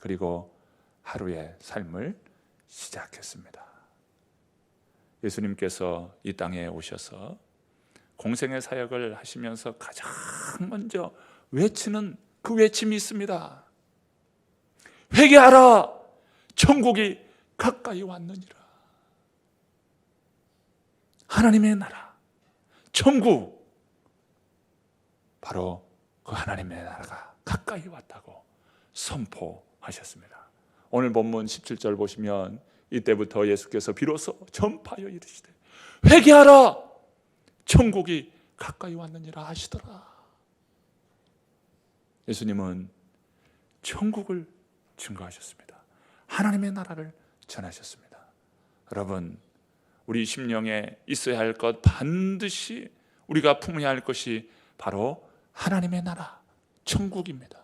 그리고 하루의 삶을 시작했습니다. 예수님께서 이 땅에 오셔서 공생의 사역을 하시면서 가장 먼저 외치는 그 외침이 있습니다. 회개하라, 천국이 가까이 왔느니라. 하나님의 나라, 천국, 바로 그 하나님의 나라가 가까이 왔다고 선포하셨습니다. 오늘 본문 17절 보시면 이때부터 예수께서 비로소 전파하여 이르시되 회개하라, 천국이 가까이 왔느니라 하시더라. 예수님은 천국을 증거하셨습니다. 하나님의 나라를 전하셨습니다. 여러분, 우리 심령에 있어야 할 것, 반드시 우리가 품어야 할 것이 바로 하나님의 나라, 천국입니다.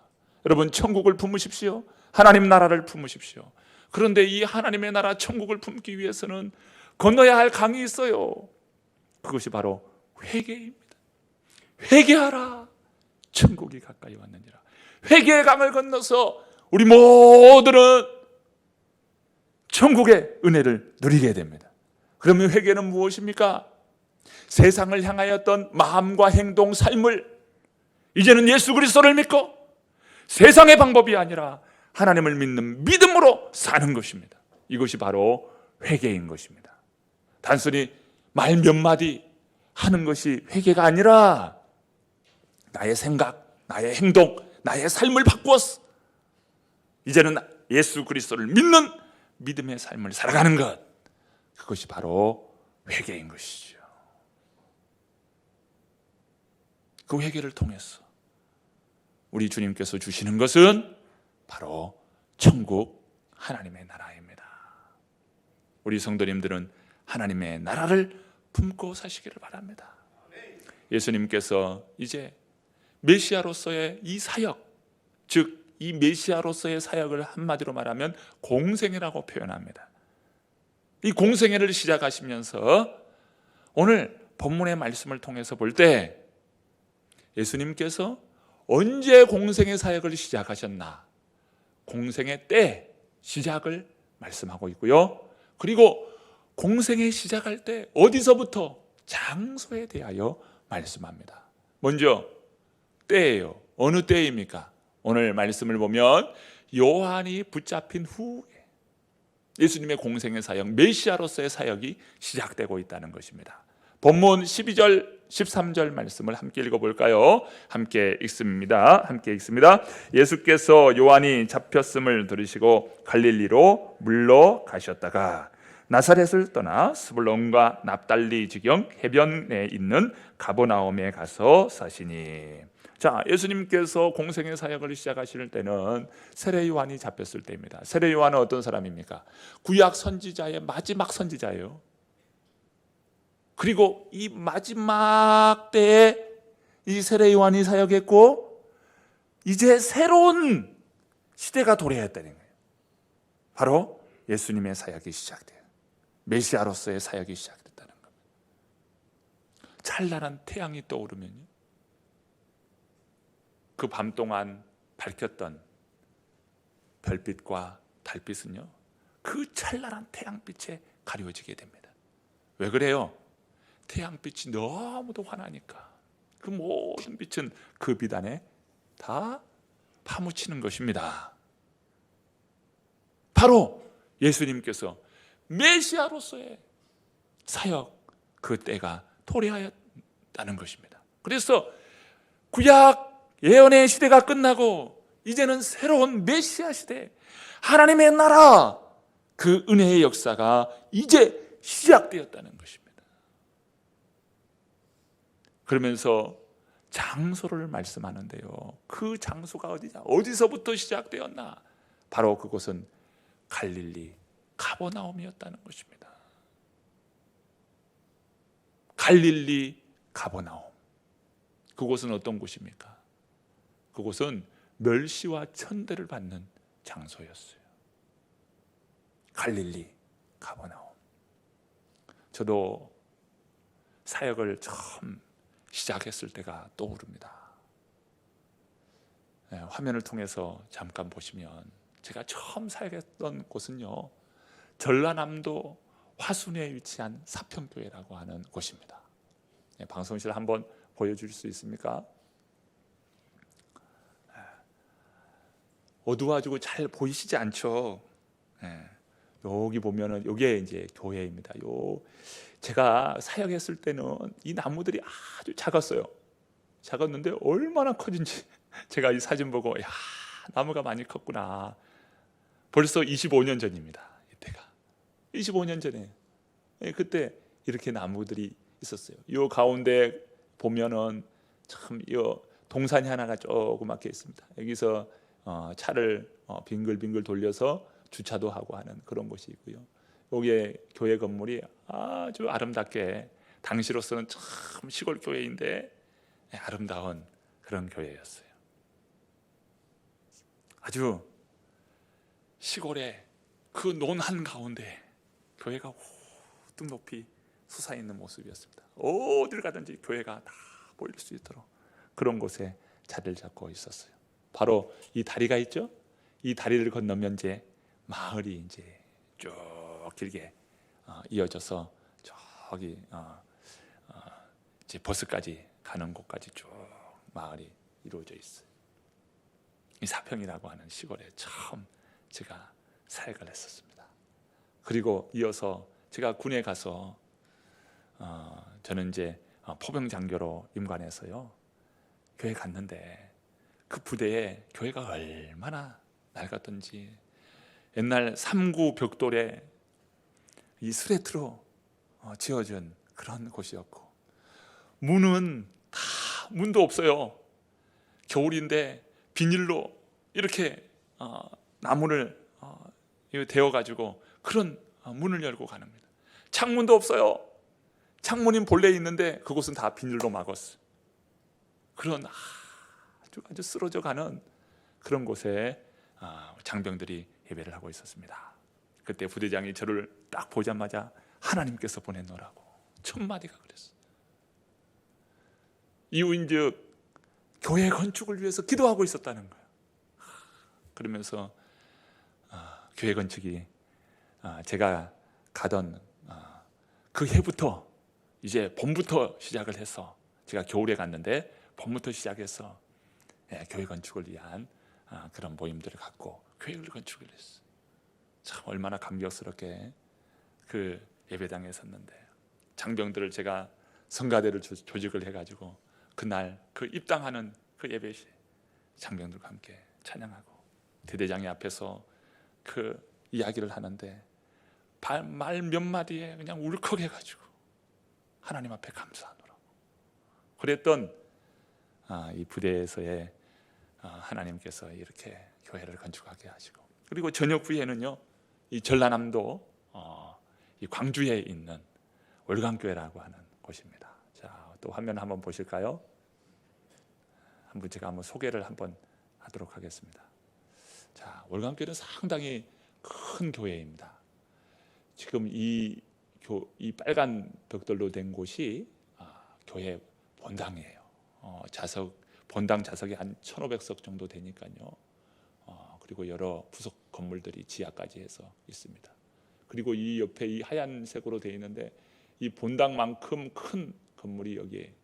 여러분, 천국을 품으십시오. 하나님 나라를 품으십시오. 그런데 이 하나님의 나라 천국을 품기 위해서는 건너야 할 강이 있어요. 그것이 바로 회개입니다. 회개하라, 천국이 가까이 왔느니라. 회개의 강을 건너서 우리 모두는 천국의 은혜를 누리게 됩니다. 그러면 회개는 무엇입니까? 세상을 향하였던 마음과 행동, 삶을 이제는 예수 그리스도를 믿고 세상의 방법이 아니라 하나님을 믿는 믿음으로 사는 것입니다. 이것이 바로 회개인 것입니다. 단순히 말 몇 마디 하는 것이 회개가 아니라 나의 생각, 나의 행동, 나의 삶을 바꾸었어. 이제는 예수 그리스도를 믿는 믿음의 삶을 살아가는 것, 그것이 바로 회개인 것이죠. 그 회개를 통해서 우리 주님께서 주시는 것은 바로 천국, 하나님의 나라입니다. 우리 성도님들은 하나님의 나라를 품고 사시기를 바랍니다. 예수님께서 이제 메시아로서의 이 사역, 즉 이 메시아로서의 사역을 한마디로 말하면 공생애라고 표현합니다. 이 공생애를 시작하시면서 오늘 본문의 말씀을 통해서 볼 때 예수님께서 언제 공생애 사역을 시작하셨나, 공생애 때 시작을 말씀하고 있고요. 그리고 공생애 시작할 때 어디서부터, 장소에 대하여 말씀합니다. 먼저 때예요. 어느 때입니까? 오늘 말씀을 보면 요한이 붙잡힌 후에 예수님의 공생의 사역, 메시아로서의 사역이 시작되고 있다는 것입니다. 본문 12절, 13절 말씀을 함께 읽어볼까요? 함께 읽습니다. 예수께서 요한이 잡혔음을 들으시고 갈릴리로 물러가셨다가 나사렛을 떠나 스불론과 납달리 지경 해변에 있는 가버나움에 가서 사시니. 자, 예수님께서 공생의 사역을 시작하실 때는 세례 요한이 잡혔을 때입니다. 세례 요한은 어떤 사람입니까? 구약 선지자의 마지막 선지자예요. 그리고 이 마지막 때에 이 세례 요한이 사역했고 이제 새로운 시대가 도래했다는 거예요. 바로 예수님의 사역이 시작돼요. 메시아로서의 사역이 시작됐다는 겁니다. 찬란한 태양이 떠오르면요, 그 밤 동안 밝혔던 별빛과 달빛은요, 그 찬란한 태양빛에 가려지게 됩니다. 왜 그래요? 태양빛이 너무도 환하니까 그 모든 빛은 그 빛 안에 다 파묻히는 것입니다. 바로 예수님께서 메시아로서의 사역, 그 때가 도래하였다는 것입니다. 그래서 구약 예언의 시대가 끝나고 이제는 새로운 메시아 시대, 하나님의 나라, 그 은혜의 역사가 이제 시작되었다는 것입니다. 그러면서 장소를 말씀하는데요, 그 장소가 어디냐, 어디서부터 시작되었나? 바로 그곳은 갈릴리 가버나움이었다는 것입니다. 갈릴리 가버나움, 그곳은 어떤 곳입니까? 그곳은 멸시와 천대를 받는 장소였어요. 갈릴리 가버나움. 저도 사역을 처음 시작했을 때가 떠오릅니다. 화면을 통해서 잠깐 보시면 제가 처음 사역했던 곳은요, 전라남도 화순에 위치한 사평교회라고 하는 곳입니다. 방송실 한번 보여줄 수 있습니까? 어두워가지고 잘 보이시지 않죠? 여기 보면은 이게 이제 교회입니다. 제가 사역했을 때는 이 나무들이 아주 작았어요. 작았는데 얼마나 커진지 제가 이 사진 보고, 야, 나무가 많이 컸구나. 벌써 25년 전입니다. 이때가 25년 전에. 그때 이렇게 나무들이 있었어요. 이 가운데 보면은 참 이 동산이 하나가 조그맣게 있습니다. 여기서 차를 빙글빙글 돌려서 주차도 하고 하는 그런 곳이 있고요. 여기에 교회 건물이 아주 아름답게, 당시로서는 참 시골 교회인데 아름다운 그런 교회였어요. 아주 시골의 그 논 한가운데 교회가 우뚝 높이 솟아있는 모습이었습니다. 어딜 가든지 교회가 다 보일 수 있도록 그런 곳에 자리를 잡고 있었어요. 바로 이 다리가 있죠? 이 다리를 건너면 이제 마을이 이제 쭉 길게 이어져서 저기 이제 버스까지 가는 곳까지 쭉 마을이 이루어져 있어요. 이 사평이라고 하는 시골에 처음 제가 사역을 했었습니다. 그리고 이어서 제가 군에 가서 저는 이제 포병 장교로 임관해서요, 교회 갔는데 그 부대에 교회가 얼마나 낡았던지, 옛날 3구 벽돌에 이 스레트로 지어진 그런 곳이었고, 문은 다 문도 없어요. 겨울인데 비닐로 이렇게 나무를 데워가지고 그런 문을 열고 가는 겁니다. 창문도 없어요. 창문이 본래 있는데 그곳은 다 비닐로 막았어요. 그런 아주 쓰러져가는 그런 곳에 장병들이 예배를 하고 있었습니다. 그때 부대장이 저를 딱 보자마자 하나님께서 보냈노라고 첫 마디가 그랬어요. 이유인즉 교회 건축을 위해서 기도하고 있었다는 거예요. 그러면서 교회 건축이 제가 가던 그 해부터 이제 봄부터 시작을 해서, 제가 겨울에 갔는데 봄부터 시작해서 교회 건축을 위한 그런 모임들을 갖고 교회를 건축을 했어요. 참 얼마나 감격스럽게 그 예배당에 섰는데, 장병들을 제가 성가대를 조직을 해가지고 그날 그 입당하는 그 예배시 장병들과 함께 찬양하고 대대장이 앞에서 그 이야기를 하는데 말 몇 마디에 그냥 울컥해가지고 하나님 앞에 감사하노라고 그랬던 이 부대에서의 하나님께서 이렇게 교회를 건축하게 하시고, 그리고 저녁 후에는요, 이 전라남도 이 광주에 있는 월강교회라고 하는 곳입니다. 자, 또 화면 한번 보실까요? 제가 한번 소개를 한번 하도록 하겠습니다. 자, 월강교회는 상당히 큰 교회입니다. 지금 이 빨간 벽돌로 된 곳이 교회 본당이에요. 본당 좌석이 한 1,500석 정도 되니까요. 그리고 여러 부속 건물들이 지하까지 해서 있습니다. 그리고 이 옆에 이 하얀색으로 되어 있는데 이 본당만큼 큰 건물이 여기에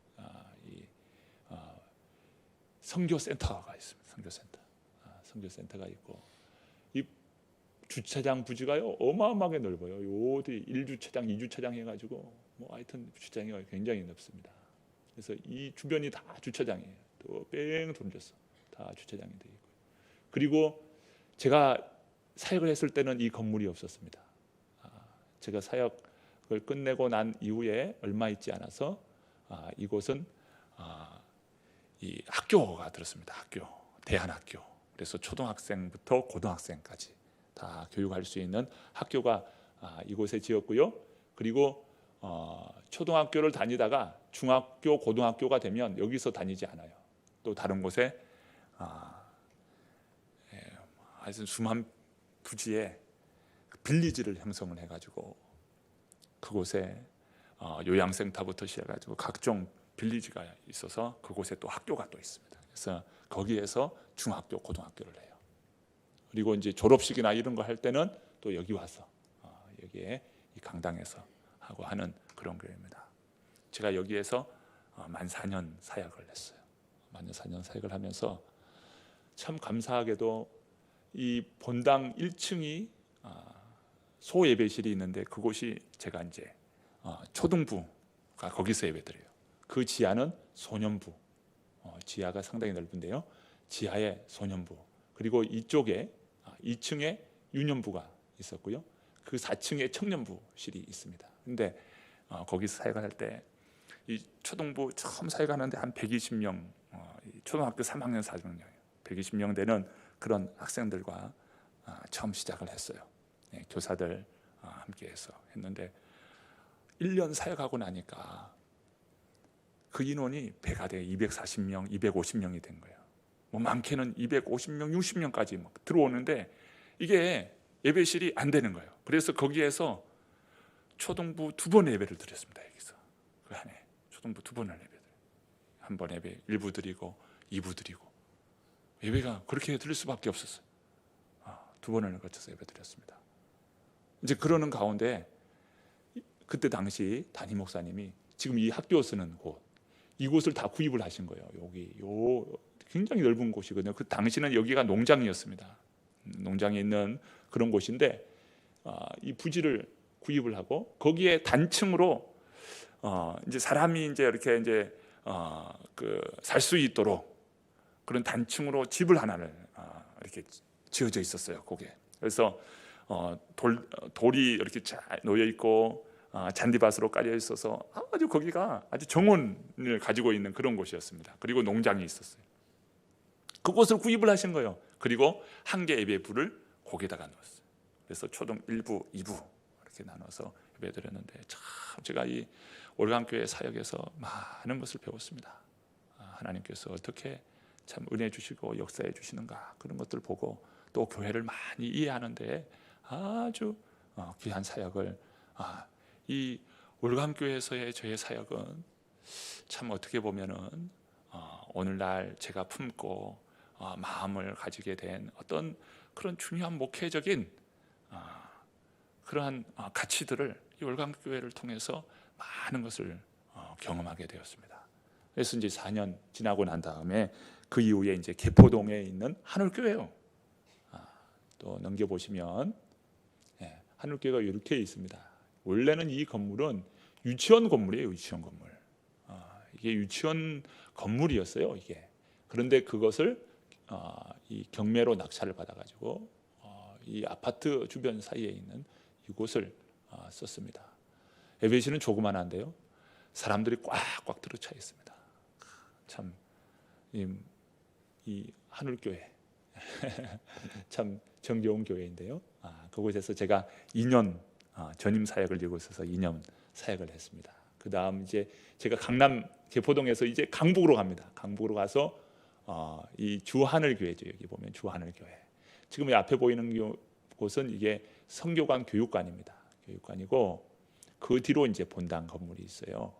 선교센터가 있습니다. 선교센터가 있고, 이 주차장 부지가요 어마어마하게 넓어요. 요 어디 1주차장, 2주차장 해가지고 하여튼 주차장이 굉장히 넓습니다. 그래서 이 주변이 다 주차장이에요. 또 뺑 돌려서 다 주차장이 되어 있고, 그리고 제가 사역을 했을 때는 이 건물이 없었습니다. 제가 사역을 끝내고 난 이후에 얼마 있지 않아서 이곳은 이 학교가 들었습니다. 대한학교. 그래서 초등학생부터 고등학생까지 다 교육할 수 있는 학교가 이곳에 지었고요. 그리고 초등학교를 다니다가 중학교, 고등학교가 되면 여기서 다니지 않아요. 또 다른 곳에 하여튼 수만 부지에 빌리지를 형성을 해가지고 그곳에 요양센터부터 시작해가지고 각종 빌리지가 있어서 그곳에 또 학교가 또 있습니다. 그래서 거기에서 중학교, 고등학교를 해요. 그리고 이제 졸업식이나 이런 거 할 때는 또 여기 와서 여기에 이 강당에서 하고 하는 그런 교회입니다. 제가 여기에서 만 4년 사역을 했어요. 만 4년 사역을 하면서 참 감사하게도 이 본당 1층이 소예배실이 있는데 그곳이 제가 이제 초등부가 거기서 예배드려요. 그 지하는 소년부, 지하가 상당히 넓은데요. 지하에 소년부, 그리고 이쪽에 2층에 유년부가 있었고요. 그 4층에 청년부실이 있습니다. 근데 거기서 사역을 할 때 이 초등부 처음 사역하는데 한 120명, 초등학교 3학년 4학년 120명 되는 그런 학생들과 처음 시작을 했어요. 교사들 함께해서 했는데 1년 사역하고 나니까 그 인원이 배가 돼 240명, 250명이 된 거예요. 뭐 많게는 250명, 60명까지 막 들어오는데 이게 예배실이 안 되는 거예요. 그래서 거기에서 초등부 2번 예배를 드렸습니다. 여기서 그 안에 초등부 2번을 예배드려요. 한 번 예배 1부 드리고 2부 드리고 예배가 그렇게 드릴 수밖에 없었어요. 2번을 거쳐서 예배 드렸습니다. 이제 그러는 가운데 그때 당시 담임 목사님이 지금 이 학교 쓰는 곳, 이곳을 다 구입을 하신 거예요. 여기 굉장히 넓은 곳이거든요. 그 당시는 여기가 농장이었습니다. 농장에 있는 그런 곳인데 이 부지를 구입을 하고 거기에 단층으로 이제 사람이 이제 이렇게 이제 그 살 수 있도록 그런 단층으로 집을 하나를 이렇게 지어져 있었어요. 거기에. 그래서 돌이 이렇게 잘 놓여 있고 잔디밭으로 깔려 있어서 아주 거기가 아주 정원을 가지고 있는 그런 곳이었습니다. 그리고 농장이 있었어요. 그곳을 구입을 하신 거예요. 그리고 한 개 예배부를 거기다가 넣었어요. 그래서 초등 1부, 2부 이렇게 나눠서 예배드렸는데 참 제가 이 올강교회 사역에서 많은 것을 배웠습니다. 하나님께서 어떻게 참 은혜 주시고 역사해 주시는가 그런 것들 보고 또 교회를 많이 이해하는데 아주 귀한 사역을 이 올강교회에서의 저의 사역은 참 어떻게 보면은 오늘날 제가 품고 마음을 가지게 된 어떤 그런 중요한 목회적인 그러한 가치들을 이 올강교회를 통해서 많은 것을 경험하게 되었습니다. 그래서 이제 4년 지나고 난 다음에 그 이후에 이제 개포동에 있는 한울교회요. 또 넘겨 보시면 한울교회가 이렇게 있습니다. 원래는 이 건물은 유치원 건물이에요. 유치원 건물. 이게 유치원 건물이었어요. 이게. 그런데 그것을 이 경매로 낙찰을 받아가지고 이 아파트 주변 사이에 있는 이곳을 썼습니다. 예배실은 조그만한데요. 사람들이 꽉꽉 들어차 있습니다. 참 이 한울교회 참 정겨운 교회인데요. 그곳에서 제가 2년 전임 사역을 이루고서 2년 사역을 했습니다. 그 다음 이제 제가 강남 개포동에서 이제 강북으로 갑니다. 강북으로 가서 이 주하늘교회죠. 여기 보면 주하늘교회. 지금 이 앞에 보이는 곳은 이게 성교관 교육관입니다. 교육관이고 그 뒤로 이제 본당 건물이 있어요.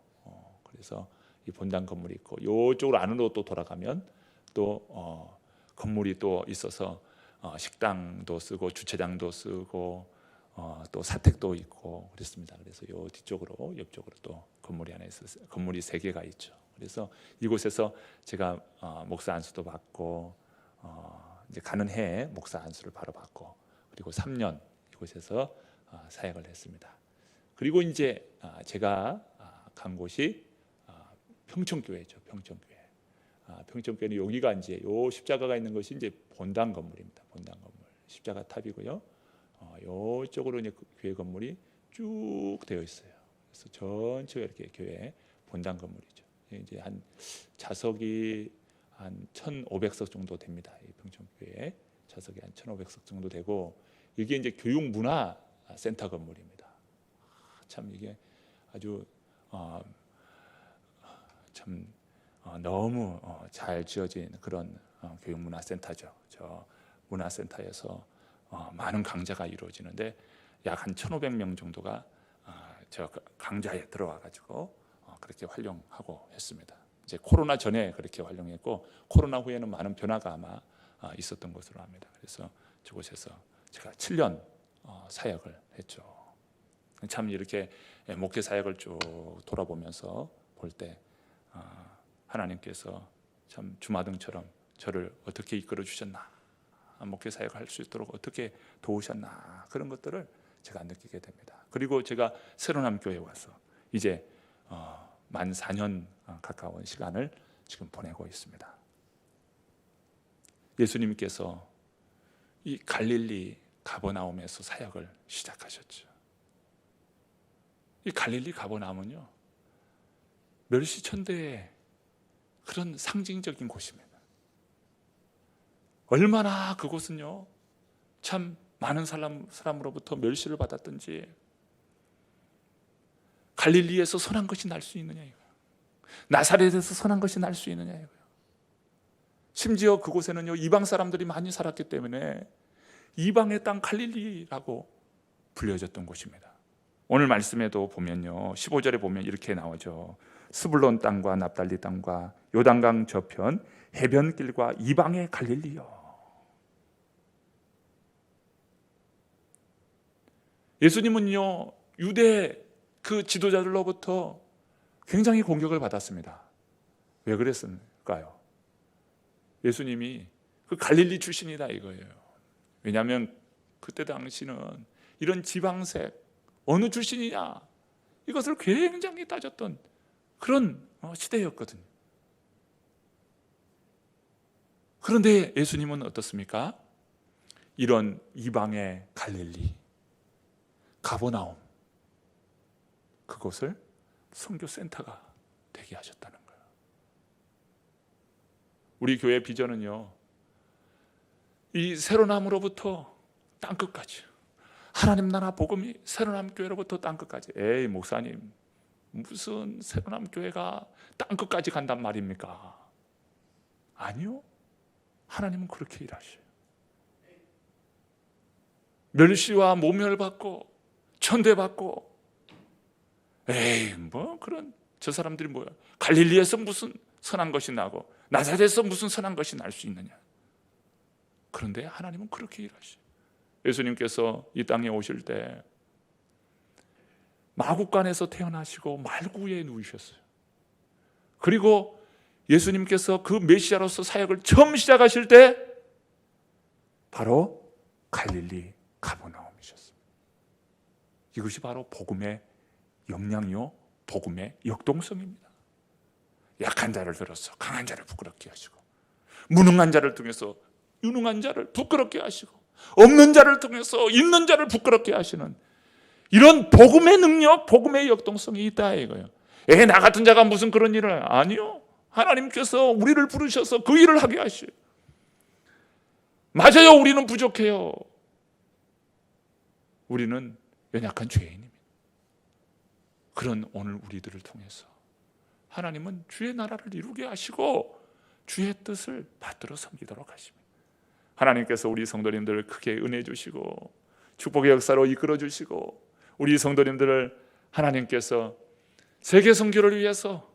그래서 이 본당 건물이 있고 이쪽으로 안으로 또 돌아가면 또 건물이 또 있어서 식당도 쓰고 주차장도 쓰고 또 사택도 있고 그랬습니다. 그래서 요 뒤쪽으로 옆쪽으로 또 건물이 하나 있어서 건물이 3개가 있죠. 그래서 이곳에서 제가 목사 안수도 받고 이제 가는 해에 목사 안수를 바로 받고 그리고 3년 이곳에서 사역을 했습니다. 그리고 이제 제가 간 곳이 평촌교회죠. 평촌교회. 평촌교회는 여기가 이제 요 십자가가 있는 것이 이제 본당 건물입니다. 본당 건물. 십자가 탑이고요. 요쪽으로 이제 교회 건물이 쭉 되어 있어요. 그래서 전체가 이렇게 교회 본당 건물이죠. 이제 한 좌석이 한 1,500석 정도 됩니다. 이 평촌교회 좌석이 한 1,500석 정도 되고 이게 이제 교육문화센터 건물입니다. 참 이게 아주 참 너무 잘 지어진 그런 교육문화센터죠. 저 문화센터에서 많은 강좌가 이루어지는데 약 한 1,500명 정도가 저 강좌에 들어와 가지고 그렇게 활용하고 했습니다. 이제 코로나 전에 그렇게 활용했고 코로나 후에는 많은 변화가 아마 있었던 것으로 압니다. 그래서 저곳에서 제가 7년 사역을 했죠. 참 이렇게 목회 사역을 쭉 돌아보면서 볼 때 하나님께서 참 주마등처럼 저를 어떻게 이끌어 주셨나, 목회 사역을 할 수 있도록 어떻게 도우셨나, 그런 것들을 제가 느끼게 됩니다. 그리고 제가 새로남 교회에 와서 이제 만 4년 가까운 시간을 지금 보내고 있습니다. 예수님께서 이 갈릴리 가버나움에서 사역을 시작하셨죠. 이 갈릴리 가버나움은요, 멸시천대의 그런 상징적인 곳입니다. 얼마나 그곳은요, 참 많은 사람으로부터 멸시를 받았던지. 갈릴리에서 선한 것이 날 수 있느냐 이거예요. 나사렛에서 선한 것이 날 수 있느냐 이거예요. 심지어 그곳에는요, 이방 사람들이 많이 살았기 때문에 이방의 땅 갈릴리라고 불려졌던 곳입니다. 오늘 말씀에도 보면요, 15절에 보면 이렇게 나오죠. 스불론 땅과 납달리 땅과 요단강 저편 해변길과 이방의 갈릴리요. 예수님은요, 유대 그 지도자들로부터 굉장히 공격을 받았습니다. 왜 그랬을까요? 예수님이 그 갈릴리 출신이다 이거예요. 왜냐하면 그때 당시는 이런 지방색 어느 출신이냐, 이것을 굉장히 따졌던 그런 시대였거든요. 그런데 예수님은 어떻습니까? 이런 이방의 갈릴리 가버나움, 그곳을 선교센터가 되게 하셨다는 거예요. 우리 교회 비전은요, 이 새로남으로부터 땅끝까지, 하나님 나라 복음이 새로남 교회로부터 땅끝까지. 에이 목사님, 무슨 새로남 교회가 땅끝까지 간단 말입니까? 아니요, 하나님은 그렇게 일하셔요. 멸시와 모멸받고 천대받고, 에이 뭐 그런, 저 사람들이 뭐야, 갈릴리에서 무슨 선한 것이 나고 나사렛에서 무슨 선한 것이 날 수 있느냐. 그런데 하나님은 그렇게 일하셔요. 예수님께서 이 땅에 오실 때 마구간에서 태어나시고 말구에 누우셨어요. 그리고 예수님께서 그 메시아로서 사역을 처음 시작하실 때 바로 갈릴리 가버나움이셨습니다. 이것이 바로 복음의 역량이요, 복음의 역동성입니다. 약한 자를 들어서 강한 자를 부끄럽게 하시고, 무능한 자를 통해서 유능한 자를 부끄럽게 하시고, 없는 자를 통해서 있는 자를 부끄럽게 하시는 이런 복음의 능력, 복음의 역동성이 있다 이거예요. 나 같은 자가 무슨 그런 일을, 아니요, 하나님께서 우리를 부르셔서 그 일을 하게 하셔요. 맞아요, 우리는 부족해요. 우리는 연약한 죄인입니다. 그런 오늘 우리들을 통해서 하나님은 주의 나라를 이루게 하시고 주의 뜻을 받들어 섬기도록 하십니다. 하나님께서 우리 성도님들을 크게 은혜 주시고 축복의 역사로 이끌어 주시고, 우리 성도님들을 하나님께서 세계 선교를 위해서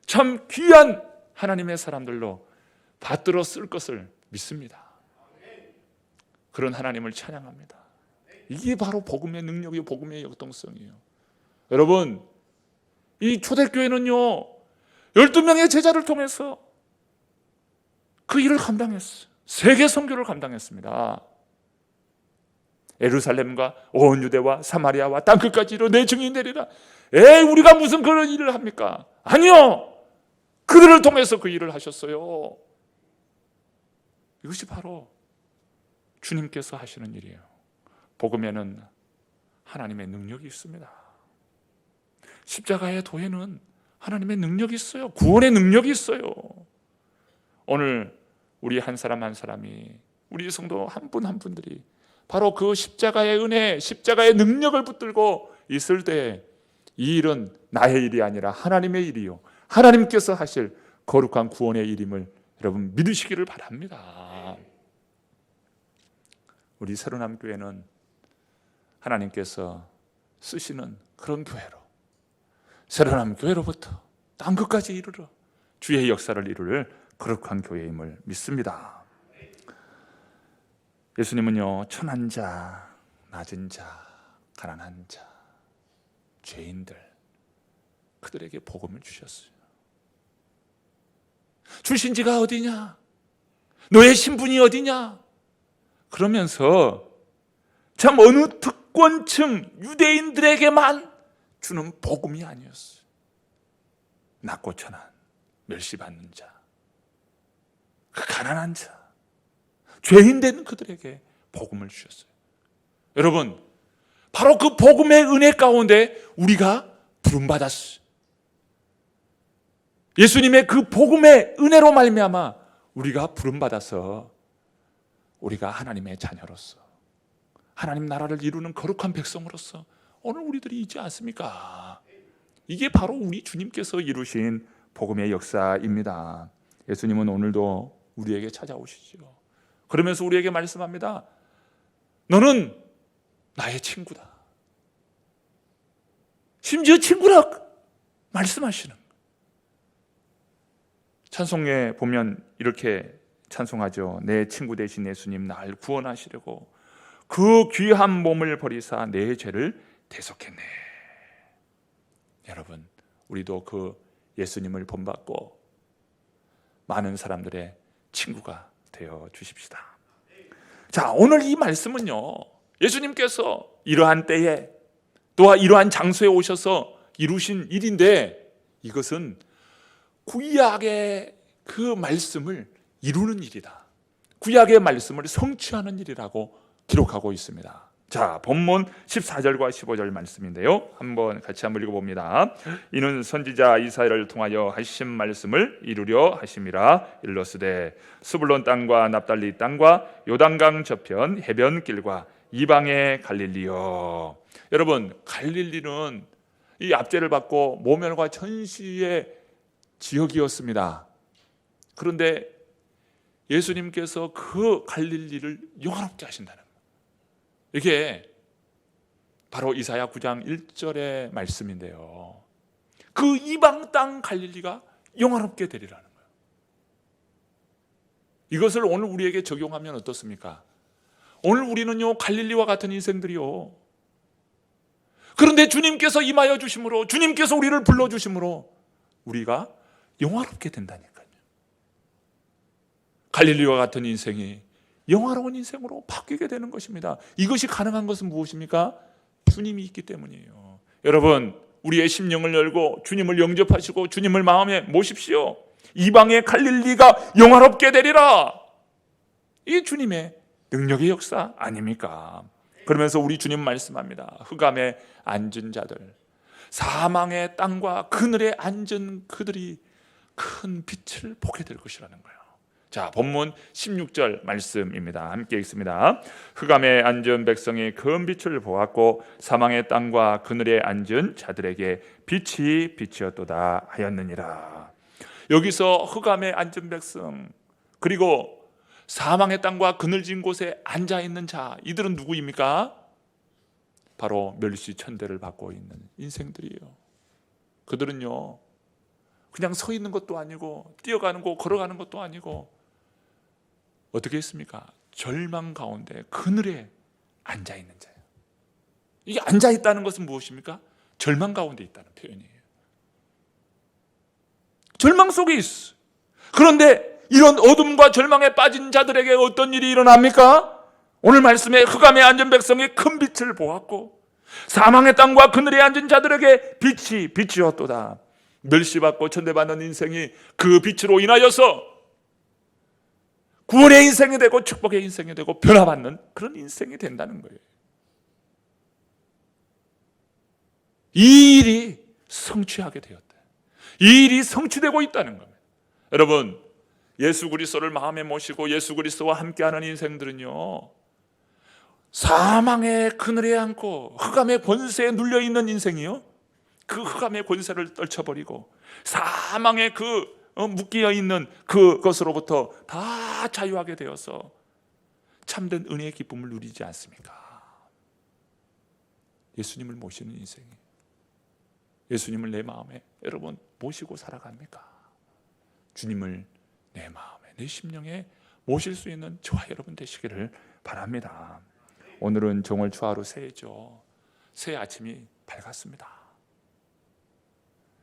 참 귀한 하나님의 사람들로 받들어 쓸 것을 믿습니다. 그런 하나님을 찬양합니다. 이게 바로 복음의 능력이요, 복음의 역동성이에요. 여러분, 이 초대교회는요 12명의 제자를 통해서 그 일을 감당했어요. 세계 선교를 감당했습니다. 예루살렘과 온 유대와 사마리아와 땅끝까지 이르러 내 증인이 되리라. 우리가 무슨 그런 일을 합니까? 아니요, 그들을 통해서 그 일을 하셨어요. 이것이 바로 주님께서 하시는 일이에요. 복음에는 하나님의 능력이 있습니다. 십자가의 도에는 하나님의 능력이 있어요. 구원의 능력이 있어요. 오늘 우리 한 사람 한 사람이, 우리 성도 한 분 한 분들이 바로 그 십자가의 은혜, 십자가의 능력을 붙들고 있을 때 이 일은 나의 일이 아니라 하나님의 일이요, 하나님께서 하실 거룩한 구원의 일임을 여러분 믿으시기를 바랍니다. 우리 새로남 교회는 하나님께서 쓰시는 그런 교회로, 새로남 교회로부터 땅끝까지 이르러 주의 역사를 이룰 거룩한 교회임을 믿습니다. 예수님은요, 천한 자, 낮은 자, 가난한 자, 죄인들, 그들에게 복음을 주셨어요. 주신 지가 어디냐? 너의 신분이 어디냐? 그러면서 참 어느 특권층 유대인들에게만 주는 복음이 아니었어요. 낮고 천한, 멸시받는 자, 그 가난한 자, 죄인 된 그들에게 복음을 주셨어요. 여러분, 바로 그 복음의 은혜 가운데 우리가 부름받았어요. 예수님의 그 복음의 은혜로 말미암아 우리가 부름받아서 우리가 하나님의 자녀로서 하나님 나라를 이루는 거룩한 백성으로서 오늘 우리들이 있지 않습니까? 이게 바로 우리 주님께서 이루신 복음의 역사입니다. 예수님은 오늘도 우리에게 찾아오시죠. 그러면서 우리에게 말씀합니다. 너는 나의 친구다. 심지어 친구라 말씀하시는 거예요. 찬송에 보면 이렇게 찬송하죠. 내 친구 되신 예수님 날 구원하시려고 그 귀한 몸을 버리사 내 죄를 대속했네. 여러분, 우리도 그 예수님을 본받고 많은 사람들의 친구가 되어 주십시다. 자, 오늘 이 말씀은요, 예수님께서 이러한 때에 또한 이러한 장소에 오셔서 이루신 일인데, 이것은 구약의 그 말씀을 이루는 일이다. 구약의 말씀을 성취하는 일이라고 기록하고 있습니다. 자, 본문 14절과 15절 말씀인데요, 같이 한번 읽어봅니다. 이는 선지자 이사야를 통하여 하신 말씀을 이루려 하심이라. 일러스되 스불론 땅과 납달리 땅과 요단강 저편 해변길과 이방의 갈릴리여. 여러분, 갈릴리는 이 압제를 받고 모멸과 천시의 지역이었습니다. 그런데 예수님께서 그 갈릴리를 영화롭게 하신다는 거예요. 이게 바로 이사야 9장 1절의 말씀인데요, 그 이방 땅 갈릴리가 영화롭게 되리라는 거예요. 이것을 오늘 우리에게 적용하면 어떻습니까? 오늘 우리는요, 갈릴리와 같은 인생들이요, 그런데 주님께서 임하여 주심으로, 주님께서 우리를 불러주심으로 우리가 영화롭게 된다니까요. 갈릴리와 같은 인생이 영화로운 인생으로 바뀌게 되는 것입니다. 이것이 가능한 것은 무엇입니까? 주님이 있기 때문이에요. 여러분, 우리의 심령을 열고 주님을 영접하시고 주님을 마음에 모십시오. 이방의 갈릴리가 영화롭게 되리라. 이 주님의 능력의 역사 아닙니까? 그러면서 우리 주님 말씀합니다. 흑암에 앉은 자들, 사망의 땅과 그늘에 앉은 그들이 큰 빛을 보게 될 것이라는 거예요. 자, 본문 16절 말씀입니다. 함께 읽습니다. 흑암에 앉은 백성이 큰 빛을 보았고 사망의 땅과 그늘에 앉은 자들에게 빛이 빛이었도다 하였느니라. 여기서 흑암에 앉은 백성, 그리고 사망의 땅과 그늘진 곳에 앉아있는 자, 이들은 누구입니까? 바로 멸시 천대를 받고 있는 인생들이에요. 그들은요, 그냥 서 있는 것도 아니고 뛰어가는 거, 걸어가는 것도 아니고 어떻게 했습니까? 절망 가운데 그늘에 앉아있는 자예요. 이게 앉아있다는 것은 무엇입니까? 절망 가운데 있다는 표현이에요. 절망 속에 있어. 그런데 이런 어둠과 절망에 빠진 자들에게 어떤 일이 일어납니까? 오늘 말씀에 흑암에 앉은 백성이 큰 빛을 보았고 사망의 땅과 그늘에 앉은 자들에게 빛이 빛이었도다. 멸시받고 천대받는 인생이 그 빛으로 인하여서 구원의 인생이 되고 축복의 인생이 되고 변화받는 그런 인생이 된다는 거예요. 이 일이 성취하게 되었다. 이 일이 성취되고 있다는 겁니다. 여러분, 예수 그리스도를 마음에 모시고 예수 그리스도와 함께하는 인생들은요, 사망의 그늘에 앉고 흑암의 권세에 눌려있는 인생이요, 그 흑암의 권세를 떨쳐버리고 사망의 그 묶여 있는 그것으로부터 다 자유하게 되어서 참된 은혜의 기쁨을 누리지 않습니까? 예수님을 모시는 인생이, 예수님을 내 마음에 여러분 모시고 살아갑니까? 주님을 내 마음에, 내 심령에 모실 수 있는 저와 여러분 되시기를 바랍니다. 오늘은 정월 초하루 새해죠. 새해 아침이 밝았습니다.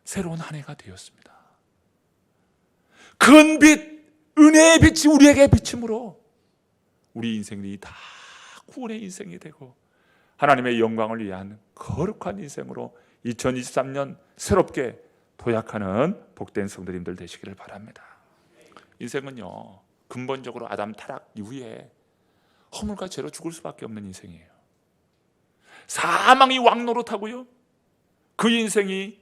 새로운 한 해가 되었습니다. 큰 빛, 은혜의 빛이 우리에게 비침으로 우리 인생이 다 구원의 인생이 되고 하나님의 영광을 위한 거룩한 인생으로 2023년 새롭게 도약하는 복된 성도님들 되시기를 바랍니다. 인생은요, 근본적으로 아담 타락 이후에 허물과 죄로 죽을 수밖에 없는 인생이에요. 사망이 왕노릇하고요, 그 인생이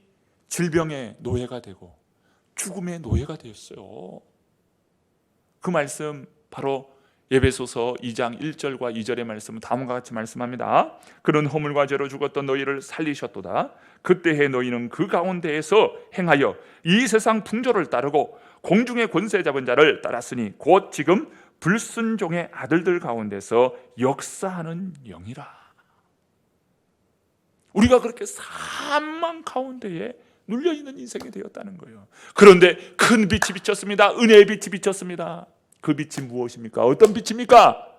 질병의 노예가 되고 죽음의 노예가 되었어요. 그 말씀 바로 에베소서 2장 1절과 2절의 말씀은 다음과 같이 말씀합니다. 그런 허물과 죄로 죽었던 너희를 살리셨도다. 그때의 너희는 그 가운데에서 행하여 이 세상 풍조를 따르고 공중의 권세 잡은 자를 따랐으니 곧 지금 불순종의 아들들 가운데서 역사하는 영이라. 우리가 그렇게 사망 가운데에 눌려있는 인생이 되었다는 거예요. 그런데 큰 빛이 비쳤습니다. 은혜의 빛이 비쳤습니다. 그 빛이 무엇입니까? 어떤 빛입니까?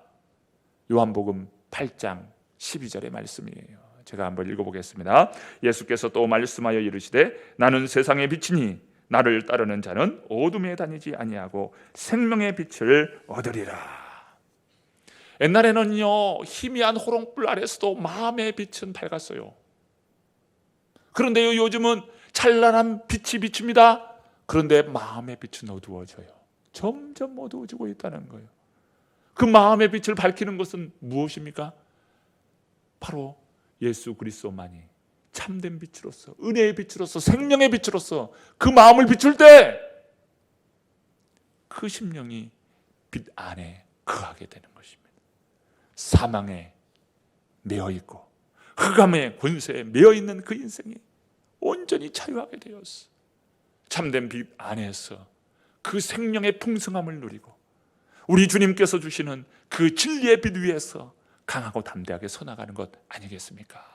요한복음 8장 12절의 말씀이에요. 제가 한번 읽어보겠습니다. 예수께서 또 말씀하여 이르시되 나는 세상의 빛이니 나를 따르는 자는 어둠에 다니지 아니하고 생명의 빛을 얻으리라. 옛날에는요, 희미한 호롱불 아래서도 마음의 빛은 밝았어요. 그런데요, 요즘은 찬란한 빛이 비춥니다. 그런데 마음의 빛은 어두워져요. 점점 어두워지고 있다는 거예요. 그 마음의 빛을 밝히는 것은 무엇입니까? 바로 예수 그리스도만이 참된 빛으로서, 은혜의 빛으로서, 생명의 빛으로서 그 마음을 비출 때 그 심령이 빛 안에 거하게 되는 것입니다. 사망에 매여 있고 흑암의 권세에 매여 있는 그 인생이 온전히 자유하게 되었어. 참된 빛 안에서 그 생명의 풍성함을 누리고 우리 주님께서 주시는 그 진리의 빛 위에서 강하고 담대하게 서나가는 것 아니겠습니까?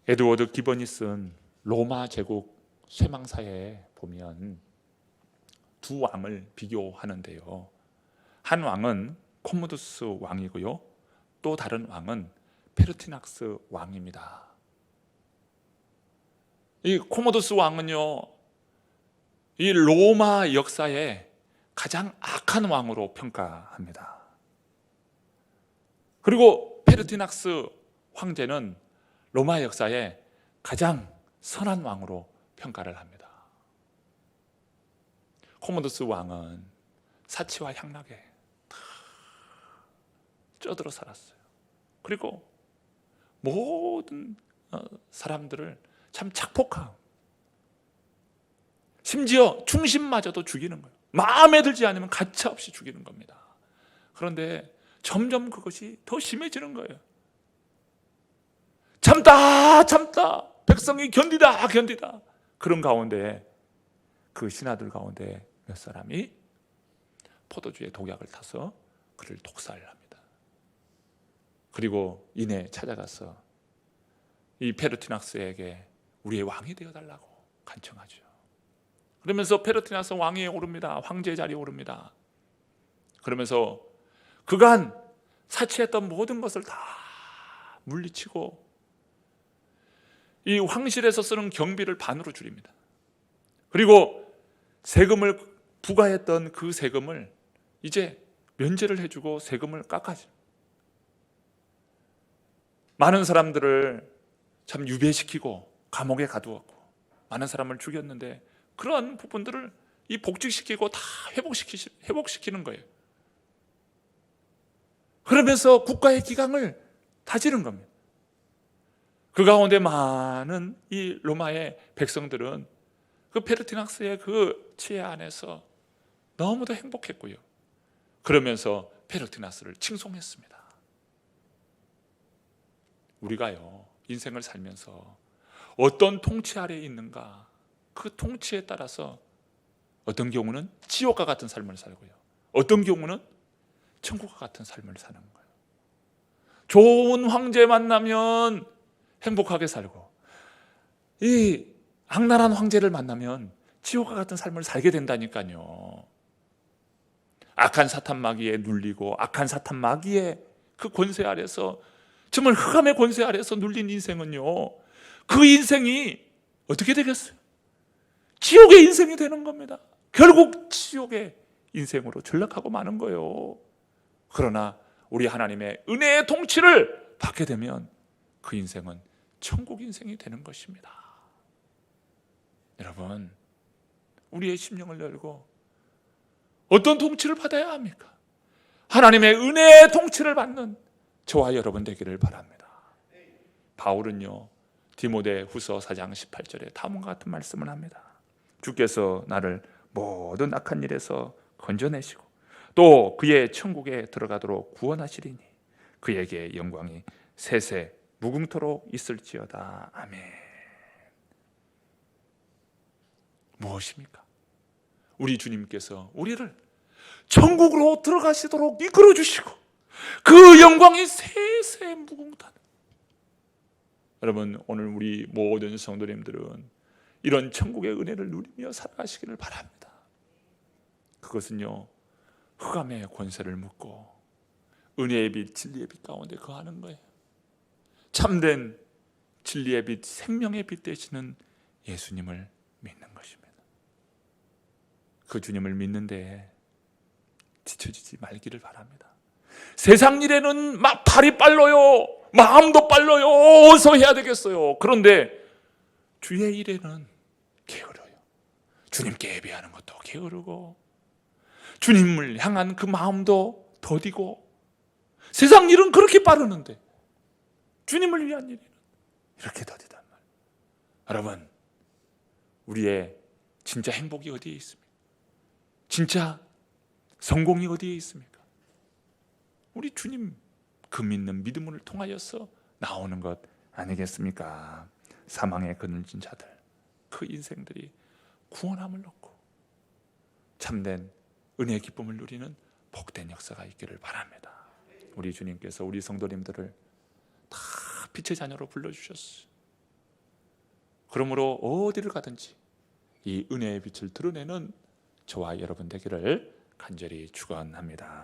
에드워드 기번이 쓴 로마 제국 쇠망사에 보면 두 왕을 비교하는데요, 한 왕은 코모두스 왕이고요, 또 다른 왕은 페르티낙스 왕입니다. 이 코모두스 왕은요, 이 로마 역사에 가장 악한 왕으로 평가합니다. 그리고 페르티낙스 황제는 로마 역사에 가장 선한 왕으로 평가를 합니다. 코모두스 왕은 사치와 향락에 쩌들어 살았어요. 그리고 모든 사람들을 참 착폭하고 심지어 충신마저도 죽이는 거예요. 마음에 들지 않으면 가차없이 죽이는 겁니다. 그런데 점점 그것이 더 심해지는 거예요. 참다 백성이 견디다 그런 가운데 그 신하들 가운데 몇 사람이 포도주의 독약을 타서 그를 독살을 합니다. 그리고 이내 찾아가서 이 페르티낙스에게 우리의 왕이 되어달라고 간청하죠. 그러면서 페르티낙스 왕위에 오릅니다. 황제 자리에 오릅니다. 그러면서 그간 사치했던 모든 것을 다 물리치고 이 황실에서 쓰는 경비를 반으로 줄입니다. 그리고 세금을 부과했던 그 세금을 이제 면제를 해주고 세금을 깎아줘. 많은 사람들을 참 유배시키고 감옥에 가두었고 많은 사람을 죽였는데 그런 부분들을 이 복직시키고 다 회복시키는 거예요. 그러면서 국가의 기강을 다지는 겁니다. 그 가운데 많은 이 로마의 백성들은 그 페르티낙스의 그 치해 안에서 너무도 행복했고요. 그러면서 페르티낙스를 칭송했습니다. 우리가요, 인생을 살면서 어떤 통치 아래에 있는가, 그 통치에 따라서 어떤 경우는 지옥과 같은 삶을 살고요, 어떤 경우는 천국과 같은 삶을 사는 거예요. 좋은 황제 만나면 행복하게 살고 이 악랄한 황제를 만나면 지옥과 같은 삶을 살게 된다니까요. 악한 사탄 마귀에 눌리고 악한 사탄 마귀의 그 권세 아래서, 정말 흑암의 권세 아래서 눌린 인생은요, 그 인생이 어떻게 되겠어요? 지옥의 인생이 되는 겁니다. 결국 지옥의 인생으로 전락하고 마는 거예요. 그러나 우리 하나님의 은혜의 통치를 받게 되면 그 인생은 천국 인생이 되는 것입니다. 여러분, 우리의 심령을 열고 어떤 통치를 받아야 합니까? 하나님의 은혜의 통치를 받는 저와 여러분 되기를 바랍니다. 바울은요, 디모데 후서 4장 18절에 다음과 같은 말씀을 합니다. 주께서 나를 모든 악한 일에서 건져내시고 또 그의 천국에 들어가도록 구원하시리니 그에게 영광이 세세 무궁토록 있을지어다. 아멘. 무엇입니까? 우리 주님께서 우리를 천국으로 들어가시도록 이끌어 주시고 그 영광이 세세 무궁하다. 여러분, 오늘 우리 모든 성도님들은 이런 천국의 은혜를 누리며 살아가시기를 바랍니다. 그것은요, 흑암의 권세를 묻고 은혜의 빛, 진리의 빛 가운데 거하는 거예요. 참된 진리의 빛, 생명의 빛 되시는 예수님을 믿는 것입니다. 그 주님을 믿는 데에 지쳐지지 말기를 바랍니다. 세상 일에는 막 발이 빨라요. 마음도 빨라요. 어서 해야 되겠어요. 그런데 주의 일에는 게으러요. 주님께 예배하는 것도 게으르고 주님을 향한 그 마음도 더디고, 세상 일은 그렇게 빠르는데 주님을 위한 일은 이렇게 더디단 말이에요. 여러분, 우리의 진짜 행복이 어디에 있습니까? 진짜 성공이 어디에 있습니까? 우리 주님 그 믿는 믿음을 통하여서 나오는 것 아니겠습니까? 사망에 그늘진 자들, 그 인생들이 구원함을 얻고 참된 은혜의 기쁨을 누리는 복된 역사가 있기를 바랍니다. 우리 주님께서 우리 성도님들을 다 빛의 자녀로 불러주셨어요. 그러므로 어디를 가든지 이 은혜의 빛을 드러내는 저와 여러분 되기를 간절히 축원합니다.